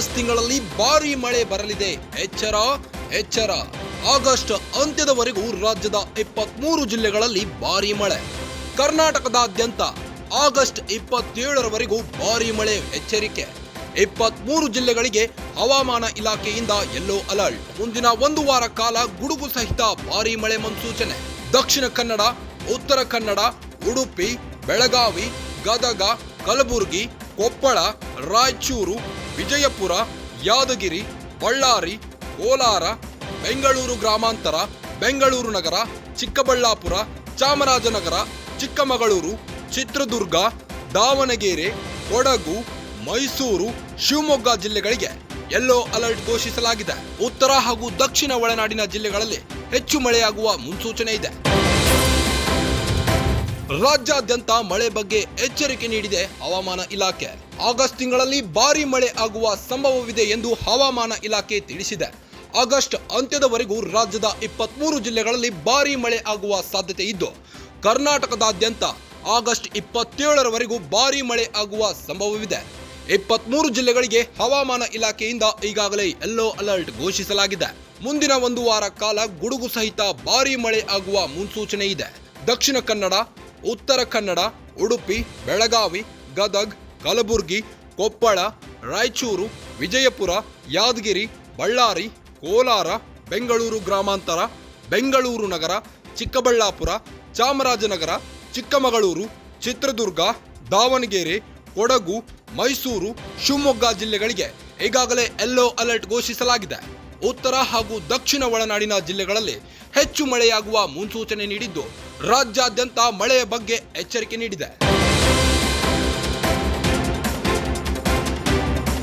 August ತಿಂಗಳಲ್ಲಿ ಭಾರೀ ಮಳೆ ಬರಲಿದೆ. ಎಚ್ಚರ ಎಚ್ಚರ. ಆಗಸ್ಟ್ ಅಂತ್ಯದವರೆಗೂ ರಾಜ್ಯದ 23 ಜಿಲ್ಲೆಗಳಲ್ಲಿ ಭಾರೀ ಮಳೆ. ಕರ್ನಾಟಕದಾದ್ಯಂತ ಆಗಸ್ಟ್ 27ರವರೆಗೂ ಭಾರೀ ಮಳೆ ಎಚ್ಚರಿಕೆ. 23 ಜಿಲ್ಲೆಗಳಿಗೆ ಹವಾಮಾನ ಇಲಾಖೆಯಿಂದ ಯೆಲ್ಲೋ ಅಲರ್ಟ್. ಮುಂದಿನ 1 ವಾರ ಕಾಲ ಗುಡುಗು ಸಹಿತ ಭಾರೀ ಮಳೆ ಮುನ್ಸೂಚನೆ. ದಕ್ಷಿಣ ಕನ್ನಡ, ಉತ್ತರ ಕನ್ನಡ, ಉಡುಪಿ, ಬೆಳಗಾವಿ, ಗದಗ, ಕಲಬುರಗಿ, ಕೊಪ್ಪಳ, ರಾಯಚೂರು, ವಿಜಯಪುರ, ಯಾದಗಿರಿ, ಬಳ್ಳಾರಿ, ಕೋಲಾರ, ಬೆಂಗಳೂರು ಗ್ರಾಮಾಂತರ, ಬೆಂಗಳೂರು ನಗರ, ಚಿಕ್ಕಬಳ್ಳಾಪುರ, ಚಾಮರಾಜನಗರ, ಚಿಕ್ಕಮಗಳೂರು, ಚಿತ್ರದುರ್ಗ, ದಾವಣಗೆರೆ, ಕೊಡಗು, ಮೈಸೂರು, ಶಿವಮೊಗ್ಗ ಜಿಲ್ಲೆಗಳಿಗೆ ಯೆಲ್ಲೋ ಅಲರ್ಟ್ ಘೋಷಿಸಲಾಗಿದೆ. ಉತ್ತರ ಹಾಗೂ ದಕ್ಷಿಣ ಒಳನಾಡಿನ ಜಿಲ್ಲೆಗಳಲ್ಲಿ ಹೆಚ್ಚು ಮಳೆಯಾಗುವ ಮುನ್ಸೂಚನೆ ಇದೆ. ರಾಜ್ಯಾದ್ಯಂತ ಮಳೆ ಬಗ್ಗೆ ಎಚ್ಚರಿಕೆ ನೀಡಿದೆ ಹವಾಮಾನ ಇಲಾಖೆ. ಆಗಸ್ಟ್ ತಿಂಗಳಲ್ಲಿ ಭಾರೀ ಮಳೆ ಆಗುವ ಸಂಭವವಿದೆ ಎಂದು ಹವಾಮಾನ ಇಲಾಖೆ ತಿಳಿಸಿದೆ. ಆಗಸ್ಟ್ ಅಂತ್ಯದವರೆಗೂ ರಾಜ್ಯದ 23 ಜಿಲ್ಲೆಗಳಲ್ಲಿ ಭಾರೀ ಮಳೆ ಆಗುವ ಸಾಧ್ಯತೆ ಇದ್ದು, ಕರ್ನಾಟಕದಾದ್ಯಂತ ಆಗಸ್ಟ್ 27ರವರೆಗೂ ಭಾರೀ ಮಳೆ ಆಗುವ ಸಂಭವವಿದೆ. 23 ಜಿಲ್ಲೆಗಳಿಗೆ ಹವಾಮಾನ ಇಲಾಖೆಯಿಂದ ಈಗಾಗಲೇ ಯೆಲ್ಲೋ ಅಲರ್ಟ್ ಘೋಷಿಸಲಾಗಿದೆ. ಮುಂದಿನ 1 ವಾರ ಕಾಲ ಗುಡುಗು ಸಹಿತ ಭಾರೀ ಮಳೆ ಆಗುವ ಮುನ್ಸೂಚನೆ ಇದೆ. ದಕ್ಷಿಣ ಕನ್ನಡ, ಉತ್ತರ ಕನ್ನಡ, ಉಡುಪಿ, ಬೆಳಗಾವಿ, ಗದಗ್, ಕಲಬುರಗಿ, ಕೊಪ್ಪಳ, ರಾಯಚೂರು, ವಿಜಯಪುರ, ಯಾದಗಿರಿ, ಬಳ್ಳಾರಿ, ಕೋಲಾರ, ಬೆಂಗಳೂರು ಗ್ರಾಮಾಂತರ, ಬೆಂಗಳೂರು ನಗರ, ಚಿಕ್ಕಬಳ್ಳಾಪುರ, ಚಾಮರಾಜನಗರ, ಚಿಕ್ಕಮಗಳೂರು, ಚಿತ್ರದುರ್ಗ, ದಾವಣಗೆರೆ, ಕೊಡಗು, ಮೈಸೂರು, ಶಿವಮೊಗ್ಗ ಜಿಲ್ಲೆಗಳಿಗೆ ಈಗಾಗಲೇ ಯೆಲ್ಲೋ ಅಲರ್ಟ್ ಘೋಷಿಸಲಾಗಿದೆ. ಉತ್ತರ ಹಾಗೂ ದಕ್ಷಿಣ ಒಳನಾಡಿನ ಜಿಲ್ಲೆಗಳಲ್ಲಿ ಹೆಚ್ಚು ಮಳೆಯಾಗುವ ಮುನ್ಸೂಚನೆ ನೀಡಿದ್ದು, ರಾಜ್ಯಾದ್ಯಂತ ಮಳೆಯ ಬಗ್ಗೆ ಎಚ್ಚರಿಕೆ ನೀಡಿದೆ.